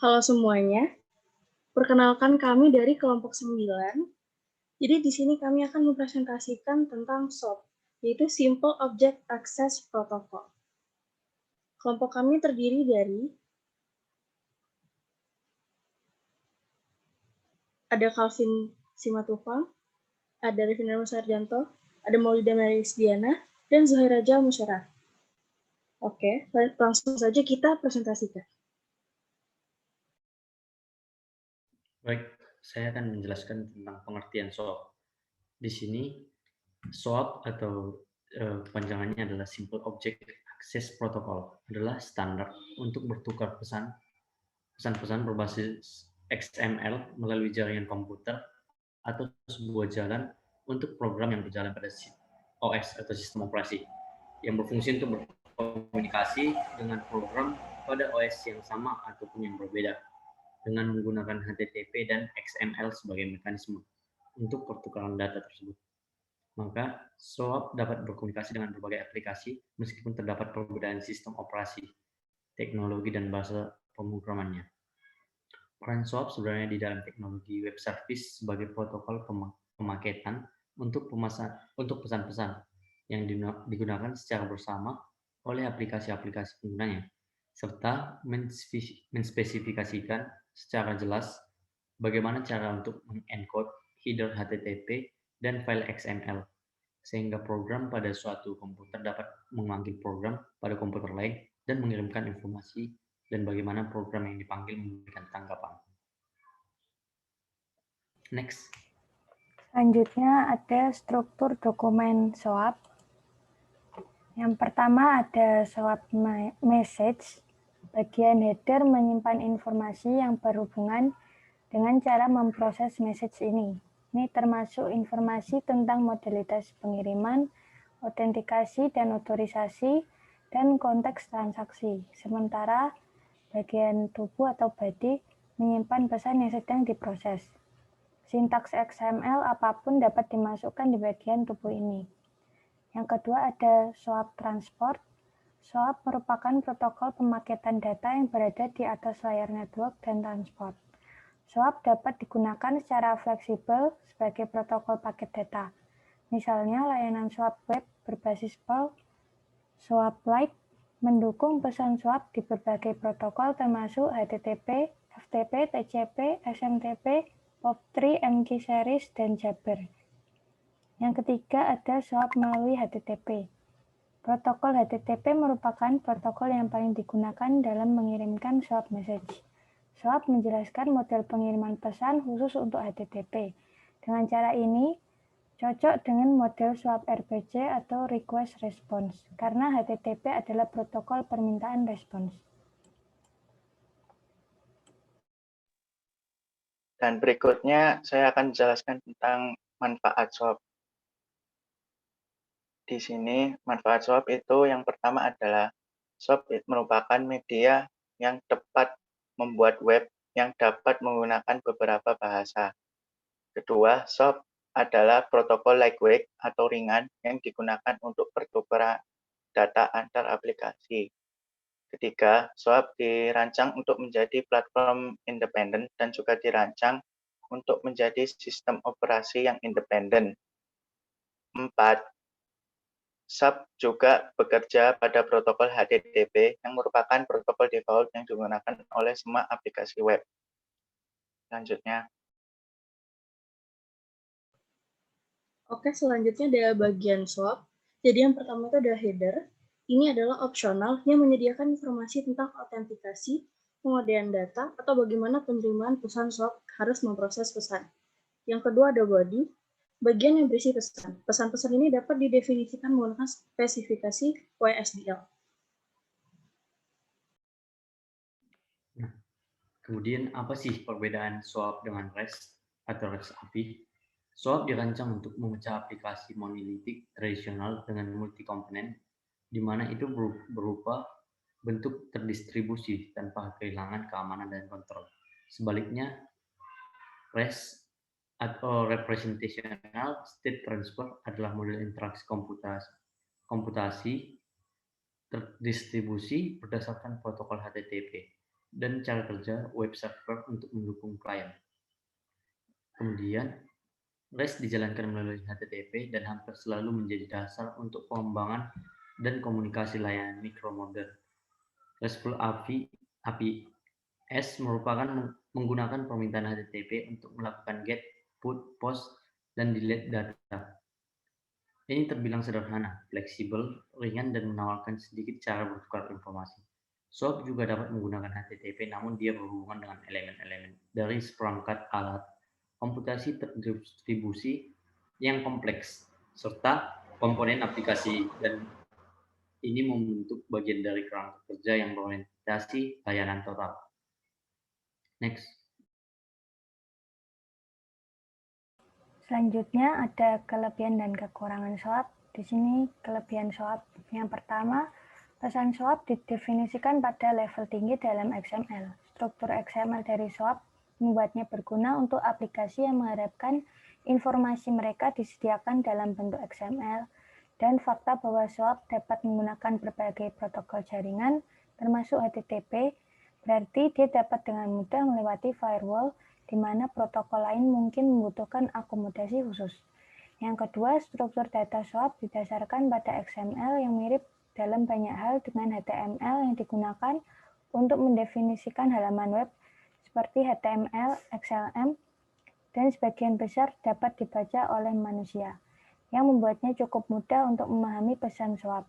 Halo semuanya, perkenalkan kami dari kelompok 9. Jadi di sini kami akan mempresentasikan tentang SOAP, yaitu Simple Object Access Protocol. Kelompok kami terdiri dari ada Calvin Simatupang, ada Revina Sarjanto, ada Maulida Marisdiana, dan Zuhairaja Musyarah. Oke, langsung saja kita presentasikan. Baik, saya akan menjelaskan tentang pengertian SOAP. Di sini, SOAP atau panjangannya adalah Simple Object Access Protocol, adalah standar untuk bertukar pesan-pesan berbasis XML melalui jaringan komputer atau sebuah jalan untuk program yang berjalan pada OS atau sistem operasi yang berfungsi untuk berkomunikasi dengan program pada OS yang sama ataupun yang berbeda dengan menggunakan HTTP dan XML sebagai mekanisme untuk pertukaran data tersebut. Maka SOAP dapat berkomunikasi dengan berbagai aplikasi meskipun terdapat perbedaan sistem operasi, teknologi, dan bahasa pemrogramannya. Peran SOAP sebenarnya di dalam teknologi web service sebagai protokol pemaketan untuk pesan-pesan yang digunakan secara bersama oleh aplikasi-aplikasi penggunanya, serta menspesifikasikan secara jelas bagaimana cara untuk mengencode header HTTP dan file XML, sehingga program pada suatu komputer dapat memanggil program pada komputer lain dan mengirimkan informasi dan bagaimana program yang dipanggil memberikan tanggapan. Next. Selanjutnya ada struktur dokumen SOAP. Yang pertama ada SOAP message. Bagian header menyimpan informasi yang berhubungan dengan cara memproses message ini. Ini termasuk informasi tentang modalitas pengiriman, autentikasi dan otorisasi, dan konteks transaksi. Sementara bagian tubuh atau body menyimpan pesan yang sedang diproses. Sintaks XML apapun dapat dimasukkan di bagian tubuh ini. Yang kedua ada SOAP transport. SOAP merupakan protokol pemaketan data yang berada di atas layar network dan transport. SOAP dapat digunakan secara fleksibel sebagai protokol paket data. Misalnya layanan SOAP web berbasis Perl, SOAP Lite mendukung pesan SOAP di berbagai protokol termasuk HTTP, FTP, TCP, SMTP, POP3, MQ series, dan Jabber. Yang ketiga ada SOAP melalui HTTP. Protokol HTTP merupakan protokol yang paling digunakan dalam mengirimkan SOAP message. SOAP menjelaskan model pengiriman pesan khusus untuk HTTP. Dengan cara ini, cocok dengan model SOAP RPC atau Request Response, karena HTTP adalah protokol permintaan respons. Dan berikutnya saya akan menjelaskan tentang manfaat SOAP. Di sini manfaat SOAP itu yang pertama adalah SOAP merupakan media yang tepat membuat web yang dapat menggunakan beberapa bahasa. Kedua, SOAP adalah protokol lightweight atau ringan yang digunakan untuk pertukaran data antar aplikasi. Ketiga, SOAP dirancang untuk menjadi platform independen dan juga dirancang untuk menjadi sistem operasi yang independen. 4. SOAP juga bekerja pada protokol HTTP yang merupakan protokol default yang digunakan oleh semua aplikasi web. Selanjutnya. Oke, selanjutnya ada bagian SOAP. Jadi yang pertama itu ada header. Ini adalah opsional yang menyediakan informasi tentang autentikasi, pengodean data, atau bagaimana penerimaan pesan SOAP harus memproses pesan. Yang kedua ada body, bagian yang berisi pesan. Pesan-pesan ini dapat didefinisikan menggunakan spesifikasi WSDL. Nah, kemudian apa sih perbedaan SOAP dengan REST atau REST API? SOAP dirancang untuk memecah aplikasi monolitik tradisional dengan multi-komponen, di mana itu berupa bentuk terdistribusi tanpa kehilangan keamanan dan kontrol. Sebaliknya, REST atau Representational State Transfer adalah model interaksi komputasi terdistribusi berdasarkan protokol HTTP. dan cara kerja web server untuk mendukung klien. Kemudian, REST dijalankan melalui HTTP dan hampir selalu menjadi dasar untuk pengembangan dan komunikasi layanan mikro modern. RESTful APIs merupakan menggunakan permintaan HTTP untuk melakukan get, put, post, dan delete data. Ini terbilang sederhana, fleksibel, ringan, dan menawarkan sedikit cara bertukar informasi. SOAP juga dapat menggunakan HTTP, namun dia berhubungan dengan elemen-elemen dari seperangkat alat komputasi terdistribusi yang kompleks, serta komponen aplikasi, dan ini membentuk bagian dari kerangka kerja yang berorientasi layanan total. Next. Selanjutnya ada kelebihan dan kekurangan SOAP. Di sini kelebihan SOAP. Yang pertama, pesan SOAP didefinisikan pada level tinggi dalam XML. Struktur XML dari SOAP membuatnya berguna untuk aplikasi yang mengharapkan informasi mereka disediakan dalam bentuk XML, dan fakta bahwa SOAP dapat menggunakan berbagai protokol jaringan, termasuk HTTP, berarti dia dapat dengan mudah melewati firewall, di mana protokol lain mungkin membutuhkan akomodasi khusus. Yang kedua, struktur data SOAP didasarkan pada XML yang mirip dalam banyak hal dengan HTML yang digunakan untuk mendefinisikan halaman web seperti HTML, XLM, dan sebagian besar dapat dibaca oleh manusia, yang membuatnya cukup mudah untuk memahami pesan SOAP,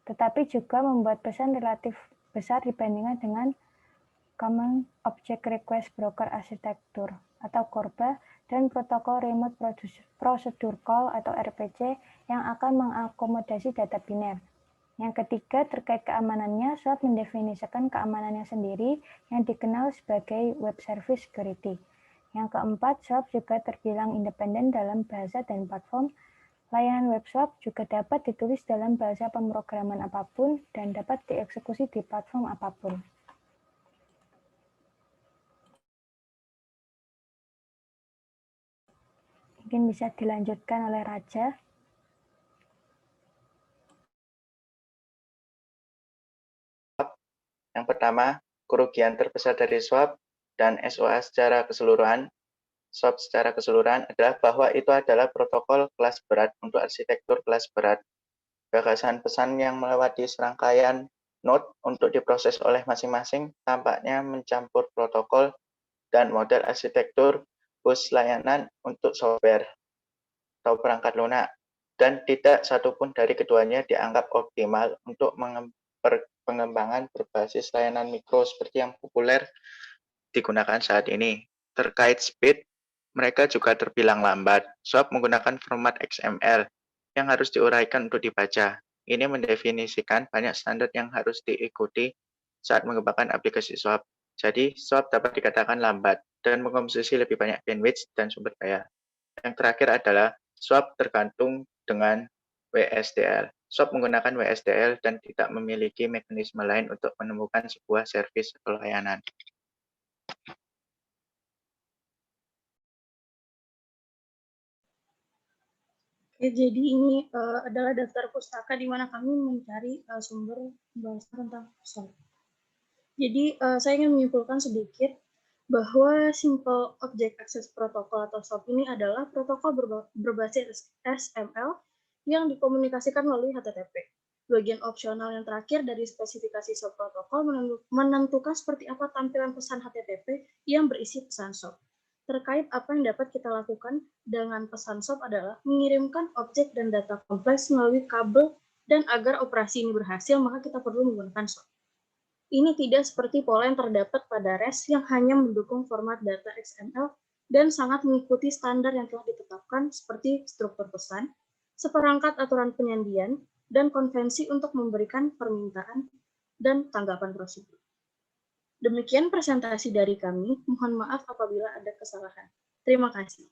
tetapi juga membuat pesan relatif besar dibandingkan dengan Common Object Request Broker Architecture atau CORBA dan protokol Remote Procedure Call atau RPC yang akan mengakomodasi data biner. Yang ketiga, terkait keamanannya, SOAP mendefinisikan keamanannya sendiri yang dikenal sebagai Web Service Security. Yang keempat, SOAP juga terbilang independen dalam bahasa dan platform. Layanan web SOAP juga dapat ditulis dalam bahasa pemrograman apapun dan dapat dieksekusi di platform apapun. Mungkin bisa dilanjutkan oleh Raja. Yang pertama, kerugian terbesar dari SOAP dan SOA secara keseluruhan. SOAP secara keseluruhan adalah bahwa itu adalah protokol kelas berat untuk arsitektur kelas berat. Gagasan pesan yang melewati serangkaian node untuk diproses oleh masing-masing tampaknya mencampur protokol dan model arsitektur bus layanan untuk software atau perangkat lunak, dan tidak satupun dari keduanya dianggap optimal untuk pengembangan berbasis layanan mikro seperti yang populer digunakan saat ini. Terkait speed, mereka juga terbilang lambat. SOAP menggunakan format XML yang harus diuraikan untuk dibaca. Ini mendefinisikan banyak standar yang harus diikuti saat mengembangkan aplikasi SOAP. Jadi, SOAP dapat dikatakan lambat dan mengkonsumsi lebih banyak bandwidth dan sumber daya. Yang terakhir adalah SOAP tergantung dengan WSDL. SOAP menggunakan WSDL dan tidak memiliki mekanisme lain untuk menemukan sebuah servis atau layanan. Oke, jadi ini adalah daftar pustaka di mana kami mencari sumber pembahasan tentang SOAP. Jadi saya ingin menyimpulkan sedikit bahwa Simple Object Access Protocol atau SOAP ini adalah protokol berbasis XML yang dikomunikasikan melalui HTTP. Bagian opsional yang terakhir dari spesifikasi SOAP protokol menentukan seperti apa tampilan pesan HTTP yang berisi pesan SOAP. Terkait apa yang dapat kita lakukan dengan pesan SOAP adalah mengirimkan objek dan data kompleks melalui kabel, dan agar operasi ini berhasil, maka kita perlu menggunakan SOAP. Ini tidak seperti pola yang terdapat pada REST yang hanya mendukung format data XML dan sangat mengikuti standar yang telah ditetapkan seperti struktur pesan, seperangkat aturan penyandian, dan konvensi untuk memberikan permintaan dan tanggapan prosedur. Demikian presentasi dari kami. Mohon maaf apabila ada kesalahan. Terima kasih.